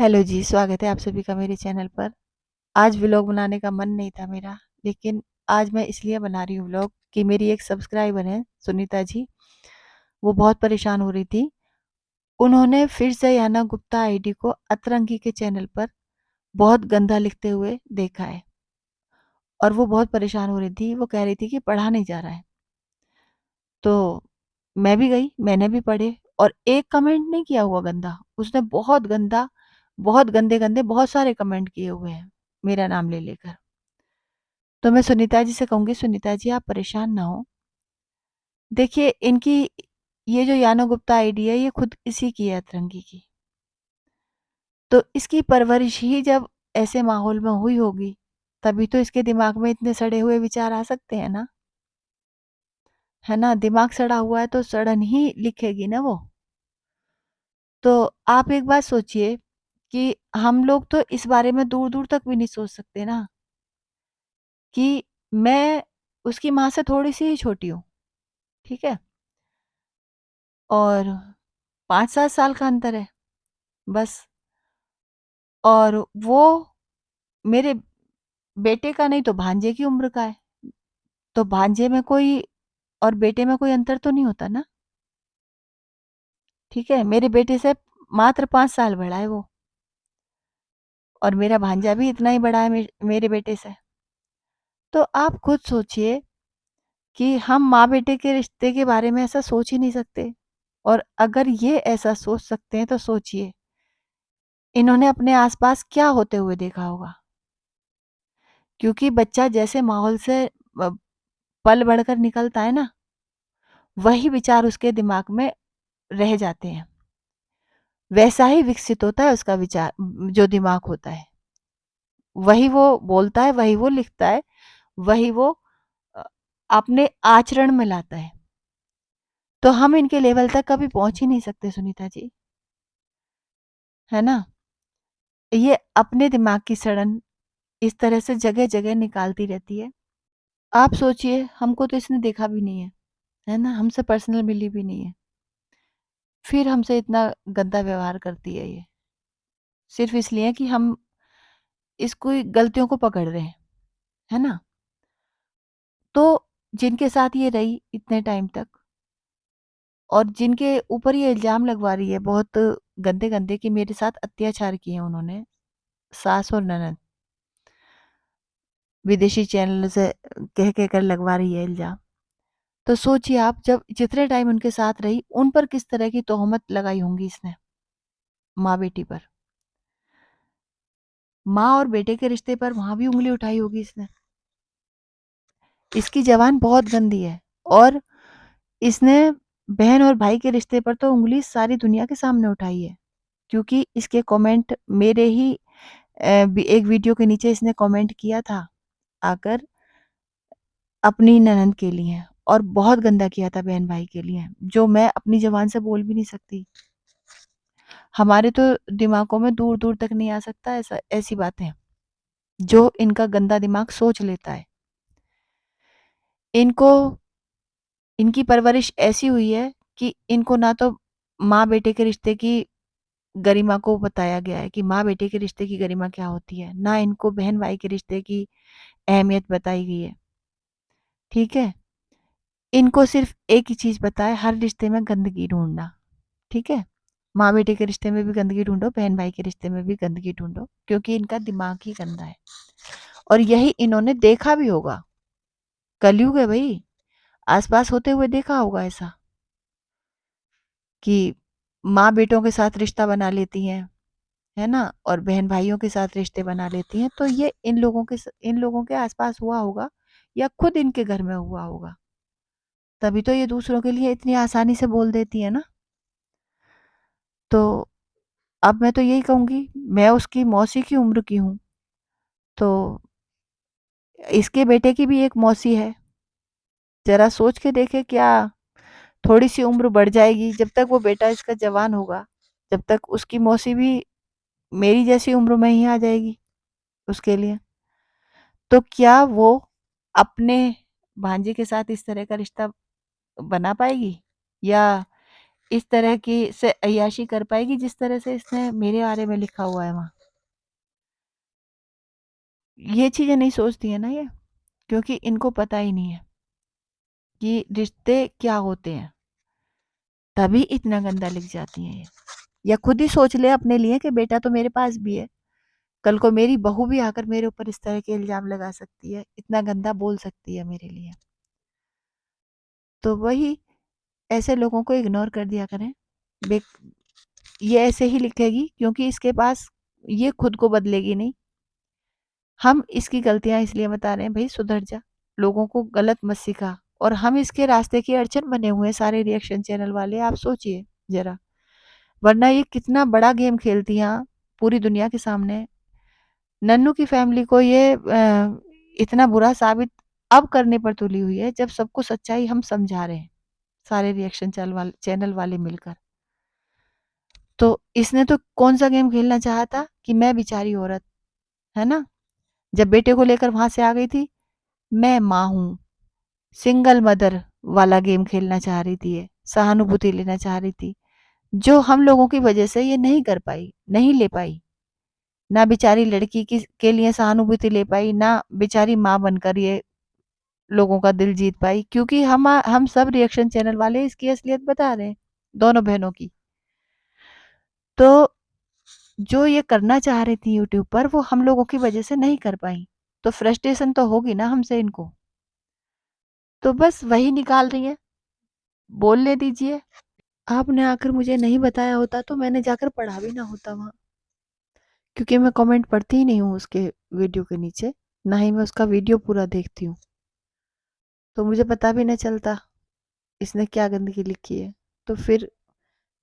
Hello जी, स्वागत है आप सभी का मेरे चैनल पर। आज व्लॉग बनाने का मन नहीं था मेरा, लेकिन आज मैं इसलिए बना रही हूँ व्लॉग कि मेरी एक सब्सक्राइबर है सुनीता जी, वो बहुत परेशान हो रही थी। उन्होंने फिर से याना गुप्ता आईडी को अतरंगी के चैनल पर बहुत गंदा लिखते हुए देखा है और वो बहुत परेशान हो रही थी। वो कह रही थी कि पढ़ा नहीं जा रहा है। तो मैं भी गई, मैंने भी पढ़े और एक कमेंट नहीं किया हुआ गंदा, उसने बहुत गंदा, बहुत गंदे-गंदे बहुत सारे कमेंट किए हुए हैं, मेरा नाम ले लेकर। तो मैं सुनीता जी से कहूँगी, सुनीता जी आप परेशान ना हों। देखिए इनकी ये जो यानो गुप्ता आईडी है, ये खुद इसी की है अतरंगी की। तो इसकी परवरिश ही जब ऐसे माहौल में हुई होगी, तभी तो इसके दिमाग में इतने सड़े हुए विचार आ सकते हैं ना, है ना? दिमाग सड़ा हुआ है तो सड़न ही लिखेगी ना वो। तो आप एक बात सोचिए कि हम लोग तो इस बारे में दूर-दूर तक भी नहीं सोच सकते ना कि मैं उसकी माँ से थोड़ी-सी ही छोटी हूँ, ठीक है? और 5-7 साल का अंतर है, बस। और वो मेरे बेटे का नहीं तो भांजे की उम्र का है, तो भांजे में कोई और बेटे में कोई अंतर तो नहीं होता ना, ठीक है? मेरे बेटे से मात्र 5 साल बड़ा है वो और मेरा भांजा भी इतना ही बड़ा है मेरे बेटे से। तो आप खुद सोचिए कि हम माँ-बेटे के रिश्ते के बारे में ऐसा सोच ही नहीं सकते और अगर ये ऐसा सोच सकते हैं तो सोचिए, इन्होंने अपने आस-पास क्या होते हुए देखा होगा? क्योंकि बच्चा जैसे माहौल से पल बढ़कर निकलता है ना, वही विचार उसके दिमाग में रह जाते हैं। वैसा ही विकसित होता है उसका विचार, जो दिमाग होता है। वही वो बोलता है, वही वो लिखता है, वही वो अ, अपने आचरण में लाता है। तो हम इनके लेवल तक कभी पहुँच ही नहीं सकते सुनीता जी, है ना? ये अपने दिमाग की सड़न इस तरह से जगह-जगह निकालती रहती है। आप सोचिए हमको तो इसने देखा भी नहीं है ना? हमसे पर्सनल मिली भी नहीं है। फिर हमसे इतना गंदा व्यवहार करती है ये। सिर्फ़ इसलिए कि हम इसकी गलतियों को पकड़ रहे हैं, है ना? तो जिनके साथ ये रही इतने टाइम तक और जिनके ऊपर ये इल्ज़ाम लगवा रही है बहुत गंदे-गंदे कि मेरे साथ अत्याचार किए हैं उन्होंने, सास और ननद, विदेशी चैनल से कह कर लगवा रही है इल्ज़ाम। तो सोचिए आप जब जितने टाइम उनके साथ रही, उन पर किस तरह की तोहमत लगाई होंगी इसने, माँ-बेटी पर। माँ और बेटे के रिश्ते पर वहाँ भी उँगली उठाई होगी इसने। इसकी ज़बान बहुत गंदी है और इसने बहन और भाई के रिश्ते पर तो उँगली सारी दुनिया के सामने उठाई है। क्योंकि इसके कमेंट मेरे ही एक वीडियो के नीचे इसने कमेंट किया था आकर अपनी ननद के लिए और बहुत गंदा किया था बहन-भाई के लिए, जो मैं अपनी ज़ुबान से बोल भी नहीं सकती। हमारे तो दिमागों में दूर-दूर तक नहीं आ सकता ऐसा ऐसी बातें, जो इनका गंदा दिमाग सोच लेता है। इनको इनकी परवरिश ऐसी हुई है कि इनको ना तो माँ-बेटे के रिश्ते की गरिमा को बताया गया है कि माँ-बेटे के रिश्ते की गरिमा क्या होती है, ना इनको बहन-भाई के रिश्ते की अहमियत बताई गई है, ठीक है? इनको सिर्फ़ एक ही चीज़ पता है, हर रिश्ते में गंदगी ढूँढना, ठीक है? माँ-बेटे के रिश्ते में भी गंदगी ढूँढो, बहन-भाई के रिश्ते में भी गंदगी ढूँढो, क्योंकि इनका दिमाग ही गंदा है और यही इन्होंने देखा भी होगा। कलयुग है भई, आस-पास होते हुए देखा होगा ऐसा कि माँ-बेटों के साथ रिश्ता बना लेती हैं, है ना? और बहन-भाइयों के साथ रिश्ते बना लेती हैं, तो ये इन लोगों के आस-पास हुआ होगा या खुद इनके घर में हुआ होगा। तभी तो ये दूसरों के लिए इतनी आसानी से बोल देती है ना। तो अब मैं तो यही कहूँगी, मैं उसकी मौसी की उम्र की हूँ, तो इसके बेटे की भी एक मौसी है। ज़रा सोच के देखें क्या थोड़ी-सी उम्र बढ़ जाएगी, जब तक वो बेटा इसका जवान होगा, जब तक उसकी मौसी भी मेरी जैसी उम्र में ही आ जाएगी उसके लिए। तो क्या वो अपने भांजे के साथ इस तरह का रिश्ता बना पाएगी? या इस तरह की से अय्याशी कर पाएगी जिस तरह से इसने मेरे बारे में लिखा हुआ है वहाँ। ये चीज़ें नहीं सोचती है ना ये, क्योंकि इनको पता ही नहीं है कि रिश्ते क्या होते हैं, तभी इतना गंदा लिख जाती हैं ये। या खुद ही सोच ले अपने लिए कि बेटा तो मेरे पास भी है, कल को मेरी बहू भी आकर मेरे ऊपर इस तरह के इल्ज़ाम लगा सकती है, इतना गंदा बोल सकती है मेरे लिए। तो वही ऐसे लोगों को इग्नोर कर दिया करें। बे ये ऐसे ही लिखेगी क्योंकि इसके पास ये खुद को बदलेगी नहीं। हम इसकी गलतियाँ इसलिए बता रहे हैं, भई सुधर जा, लोगों को गलत मत सिखा। और हम इसके रास्ते की अड़चन बने हुए हैं सारे रिएक्शन चैनल वाले, आप सोचिए ज़रा। वरना ये कितना बड़ा गेम खेलती हैं पूरी दुनिया के सामने। नन्नू की फैमिली को ये इतना बुरा साबित अब करने पर तुली हुई है जब सबको सच्चाई हम समझा रहे हैं, सारे रिएक्शन चैनल वाले मिलकर। तो इसने तो कौन-सा गेम खेलना चाहा था कि मैं बेचारी औरत, है ना? जब बेटे को लेकर वहाँ से आ गई थी, मैं माँ हूँ, सिंगल मदर वाला गेम खेलना चाह रही थी ये, सहानुभूति लेना चाह रही थी, जो हम लोगों की वजह से ये नहीं कर पाई, नहीं ले पाई। ना बेचारी लड़की की के लिए सहानुभूति ले पाई, ना बेचारी माँ बनकर ये लोगों का दिल जीत पाई, क्योंकि हम सब रिएक्शन चैनल वाले इसकी असलियत बता रहे हैं, दोनों बहनों की। तो जो ये करना चाह रही थी यूट्यूब पर, वो हम लोगों की वजह से नहीं कर पाई। तो फ्रस्ट्रेशन तो होगी ना हमसे इनको। तो बस वही निकाल रही हैं, बोलने दीजिए। आपने आकर मुझे नहीं बताया होता तो मैंने जाकर पढ़ा भी ना होता वहाँ, क्योंकि मैं कमेंट पढ़ती ही नहीं हूँ उसके वीडियो के नीचे, ना ही मैं उसका वीडियो पूरा देखती हूँ। तो मुझे पता भी नहीं चलता इसने क्या गंदगी लिखी है। तो फिर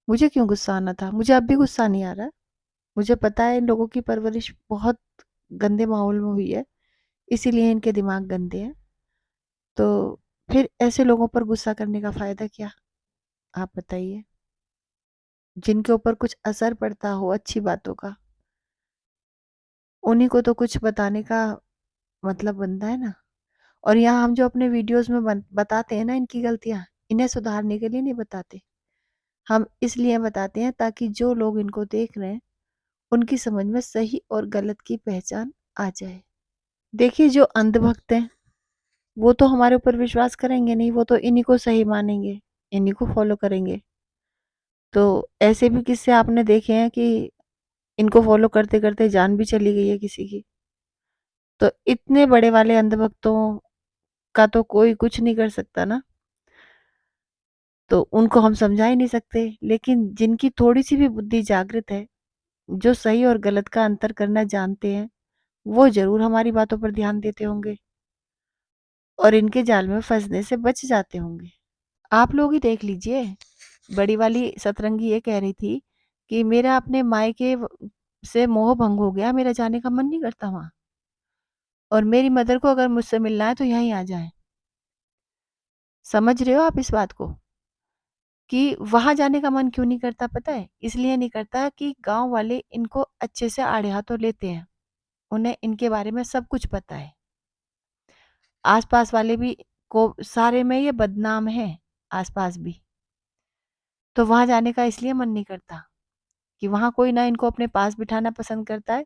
मुझे क्यों गुस्सा आना था? मुझे अब भी गुस्सा नहीं आ रहा। मुझे पता है इन लोगों की परवरिश बहुत गंदे माहौल में हुई है, इसीलिए इनके दिमाग गंदे हैं। तो फिर ऐसे लोगों पर गुस्सा करने का फ़ायदा क्या? आप बताइए? जिनके ऊपर कुछ असर पड़ता हो अच्छी बातों का, उन्हीं को तो कुछ बताने का मतलब बनता है ना। और यहाँ हम जो अपने वीडियोज़ में बताते हैं ना इनकी गलतियाँ, इन्हें सुधारने के लिए नहीं बताते। हम इसलिए बताते हैं ताकि जो लोग इनको देख रहे हैं, उनकी समझ में सही और गलत की पहचान आ जाए। देखिए जो अंधभक्त हैं, वो तो हमारे ऊपर विश्वास करेंगे नहीं, वो तो इन्हीं को सही मानेंगे, इन्हीं को फ़ॉलो करेंगे। तो ऐसे भी किस्से आपने देखे हैं कि इनको फ़ॉलो करते-करते जान भी चली गई है किसी की। तो इतने बड़े वाले अंधभक्तों का तो कोई कुछ नहीं कर सकता ना, तो उनको हम समझा ही नहीं सकते। लेकिन जिनकी थोड़ी-सी भी बुद्धि जागृत है, जो सही और गलत का अंतर करना जानते हैं, वो ज़रूर हमारी बातों पर ध्यान देते होंगे और इनके जाल में फँसने से बच जाते होंगे। आप लोग ही देख लीजिए, बड़ी वाली सतरंगी ये कह रही थी कि मेरा अपने मायके से मोह भंग हो गया, मेरा जाने का मन नहीं करता वहाँ, और मेरी मदर को अगर मुझसे मिलना है तो यहीं आ जाएँ। समझ रहे हो आप इस बात को? कि वहाँ जाने का मन क्यों नहीं करता पता है? इसलिए नहीं करता कि गाँव वाले इनको अच्छे से आड़े हाथों लेते हैं। उन्हें इनके बारे में सब कुछ पता है। आस-पास वाले भी को सारे में ये बदनाम हैं, आस-पास भी। तो वहाँ जाने का इसलिए मन नहीं करता कि वहाँ कोई ना इनको अपने पास बिठाना पसंद करता है,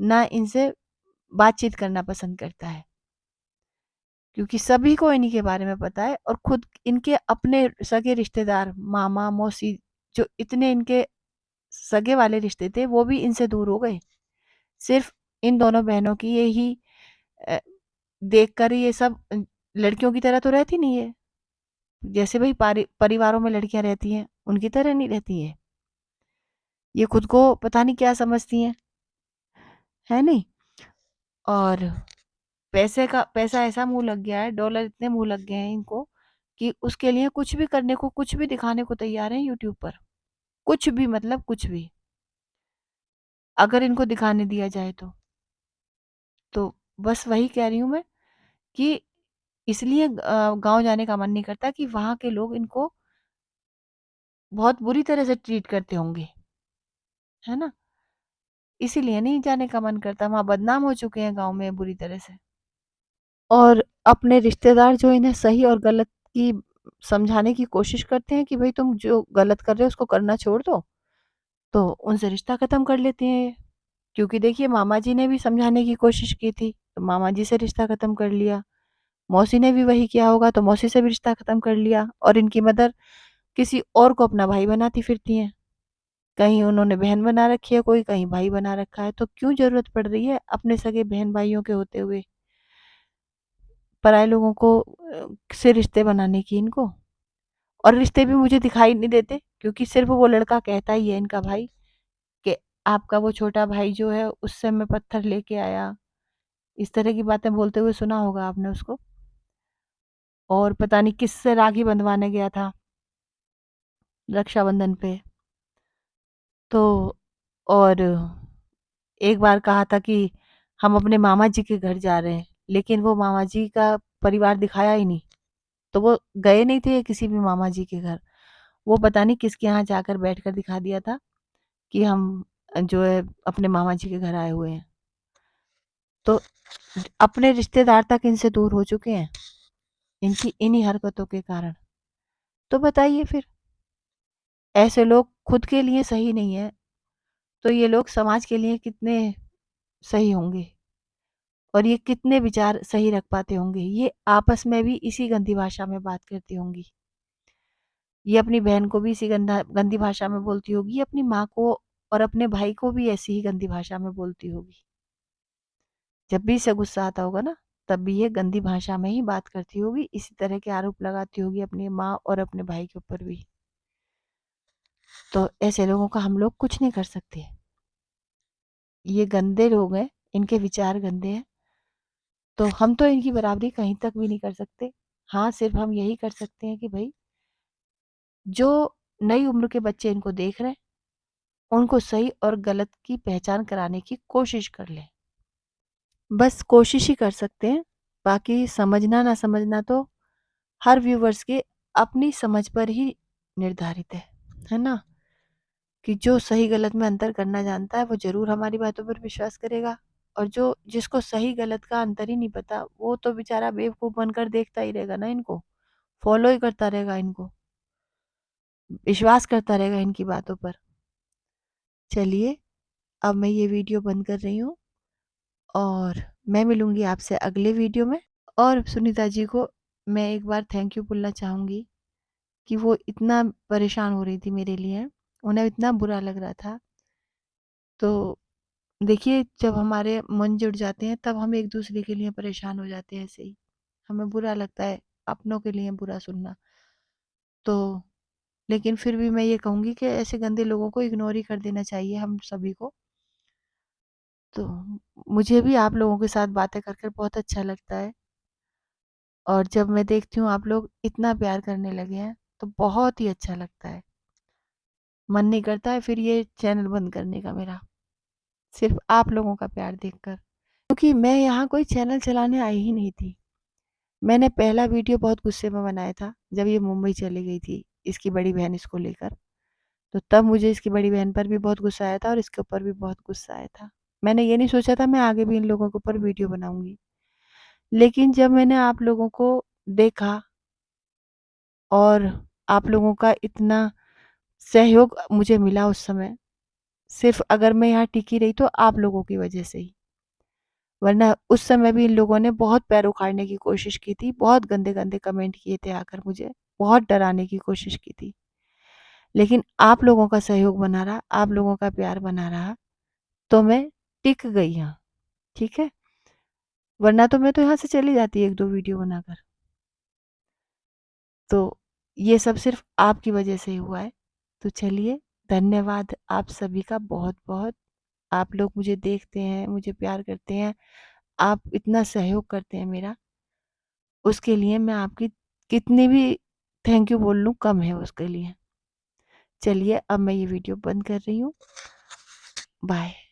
ना इनसे बातचीत करना पसंद करता है। क्योंकि सभी को इन्हीं के बारे में पता है, और खुद इनके अपने सगे रिश्तेदार, मामा, मौसी, जो इतने इनके सगे वाले रिश्ते थे, वो भी इनसे दूर हो गए। सिर्फ़ इन दोनों बहनों की यही अ, देखकर ये सब लड़कियों की तरह तो रहती नहीं है। जैसे भई परिवारों में लड़कियाँ रहती हैं, उनकी तरह नहीं रहती हैं। ये खुद को पता नहीं क्या समझती हैं, है नहीं? और पैसा ऐसा मुँह लग गया है, डॉलर इतने मुँह लग गए हैं इनको कि उसके लिए कुछ भी करने को, कुछ भी दिखाने को तैयार हैं यूट्यूब पर। कुछ भी मतलब कुछ भी, अगर इनको दिखाने दिया जाए तो। तो बस वही कह रही हूँ मैं कि इसलिए गाँव जाने का मन नहीं करता कि वहाँ के लोग इनको बहुत बुरी तरह से ट्रीट करते होंगे, है ना? इसीलिए नहीं जाने का मन करता, वहाँ बदनाम हो चुके हैं गाँव में बुरी तरह से। और अपने रिश्तेदार जो इन्हें सही और गलत की समझाने की कोशिश करते हैं कि भई तुम जो गलत कर रहे हो उसको करना छोड़ दो, तो उनसे रिश्ता ख़त्म कर लेते हैं ये। क्योंकि देखिए मामा जी ने भी समझाने की कोशिश की थी, तो मामा जी से रिश्ता ख़त्म कर लिया। मौसी ने भी वही किया होगा तो मौसी से भी रिश्ता ख़त्म कर लिया और इनकी मदर किसी और को अपना भाई बनाती फिरती हैं। कहीं उन्होंने बहन बना रखी है कोई, कहीं भाई बना रखा है, तो क्यों ज़रूरत पड़ रही है अपने सगे बहन-भाइयों के होते हुए पराए लोगों को से रिश्ते बनाने की इनको? और रिश्ते भी मुझे दिखाई नहीं देते क्योंकि सिर्फ़ वो लड़का कहता ही है इनका भाई कि आपका वो छोटा भाई जो है उससे मैं पत्थर लेके आया। इस तरह की बातें बोलते हुए सुना होगा आपने उसको। और पता नहीं किससे राखी बँधवाने गया था रक्षाबंधन पे। तो और एक बार कहा था कि हम अपने मामा जी के घर जा रहे हैं, लेकिन वो मामा जी का परिवार दिखाया ही नहीं। तो वो गए नहीं थे किसी भी मामा जी के घर। वो पता नहीं किसके यहाँ जाकर बैठकर दिखा दिया था कि हम जो है अपने मामा जी के घर आए हुए हैं। तो अपने रिश्तेदार तक इनसे दूर हो चुके हैं, इनकी इन्हीं हरकतों के कारण। तो बताइए फिर, ऐसे लोग खुद के लिए सही नहीं है, तो ये लोग समाज के लिए कितने सही होंगे और ये कितने विचार सही रख पाते होंगे। ये आपस में भी इसी गंदी भाषा में बात करती होंगी। ये अपनी बहन को भी इसी गंदी भाषा में बोलती होगी, अपनी माँ को और अपने भाई को भी ऐसी ही गंदी भाषा में बोलती होगी। जब भी इसे गुस्सा आता होगा ना, तब भी ये गंदी भाषा में ही बात करती होगी, इसी तरह के आरोप लगाती होगी अपनी माँ और अपने भाई के ऊपर भी। तो ऐसे लोगों का हम लोग कुछ नहीं कर सकते। ये गंदे लोग हैं, इनके विचार गंदे हैं, तो हम तो इनकी बराबरी कहीं तक भी नहीं कर सकते। हाँ, सिर्फ़ हम यही कर सकते हैं कि भई जो नई उम्र के बच्चे इनको देख रहे हैं, उनको सही और गलत की पहचान कराने की कोशिश कर लें। बस कोशिश ही कर सकते हैं, बाकी समझना ना समझना तो हर व्यूअर्स के अपनी समझ पर ही निर्धारित है ना? कि जो सही गलत में अंतर करना जानता है वो ज़रूर हमारी बातों पर विश्वास करेगा और जो जिसको सही गलत का अंतर ही नहीं पता वो तो बेचारा बेवकूफ़ बनकर देखता ही रहेगा ना इनको, फ़ॉलो ही करता रहेगा इनको, विश्वास करता रहेगा इनकी बातों पर। चलिए, अब मैं ये वीडियो बंद कर रही हूँ और मैं मिलूँगी आपसे अगले वीडियो में। और सुनीता जी को मैं एक बार थैंक यू बोलना चाहूँगी कि वो इतना परेशान हो रही थी मेरे लिए, उन्हें इतना बुरा लग रहा था। तो देखिए जब हमारे मन जुड़ जाते हैं तब हम एक दूसरे के लिए परेशान हो जाते हैं ऐसे ही। हमें बुरा लगता है अपनों के लिए बुरा सुनना। तो लेकिन फिर भी मैं ये कहूँगी कि ऐसे गंदे लोगों को इग्नोर ही कर देना चाहिए हम सभी को। तो मुझे भी आप लोगों के साथ बातें कर कर बहुत अच्छा लगता है और जब मैं देखती हूँ आप लोग इतना प्यार करने लगे हैं तो बहुत ही अच्छा लगता है। मन नहीं करता है फिर ये चैनल बंद करने का मेरा, सिर्फ़ आप लोगों का प्यार देखकर। क्योंकि मैं यहाँ कोई चैनल चलाने आई ही नहीं थी। मैंने पहला वीडियो बहुत गुस्से में बनाया था, जब ये मुंबई चली गई थी, इसकी बड़ी बहन इसको लेकर। तो तब मुझे इसकी बड़ी बहन पर भी बहुत गुस्सा आया था और इसके ऊपर भी बहुत गुस्सा आया था। मैंने ये नहीं सोचा था मैं आगे भी इन लोगों के ऊपर वीडियो बनाऊँगी। लेकिन जब मैंने आप लोगों को देखा और आप लोगों का इतना सहयोग मुझे मिला उस समय, सिर्फ़ अगर मैं यहाँ टिकी रही तो आप लोगों की वजह से ही। वरना उस समय भी इन लोगों ने बहुत पैर उखाड़ने की कोशिश की थी, बहुत गंदे-गंदे कमेंट किए थे आकर मुझे, बहुत डराने की कोशिश की थी। लेकिन आप लोगों का सहयोग बना रहा, आप लोगों का प्यार बना रहा, तो मैं टिक गई यहाँ, ठीक है? वरना तो मैं तो यहाँ से चली जाती 1-2 वीडियो बनाकर। तो ये सब सिर्फ़ आपकी वजह से ही हुआ है। तो चलिए, धन्यवाद आप सभी का बहुत-बहुत। आप लोग मुझे देखते हैं, मुझे प्यार करते हैं, आप इतना सहयोग करते हैं मेरा, उसके लिए मैं आपकी कितनी भी थैंक यू बोल लूँ कम है उसके लिए। चलिए अब मैं ये वीडियो बंद कर रही हूँ। बाय।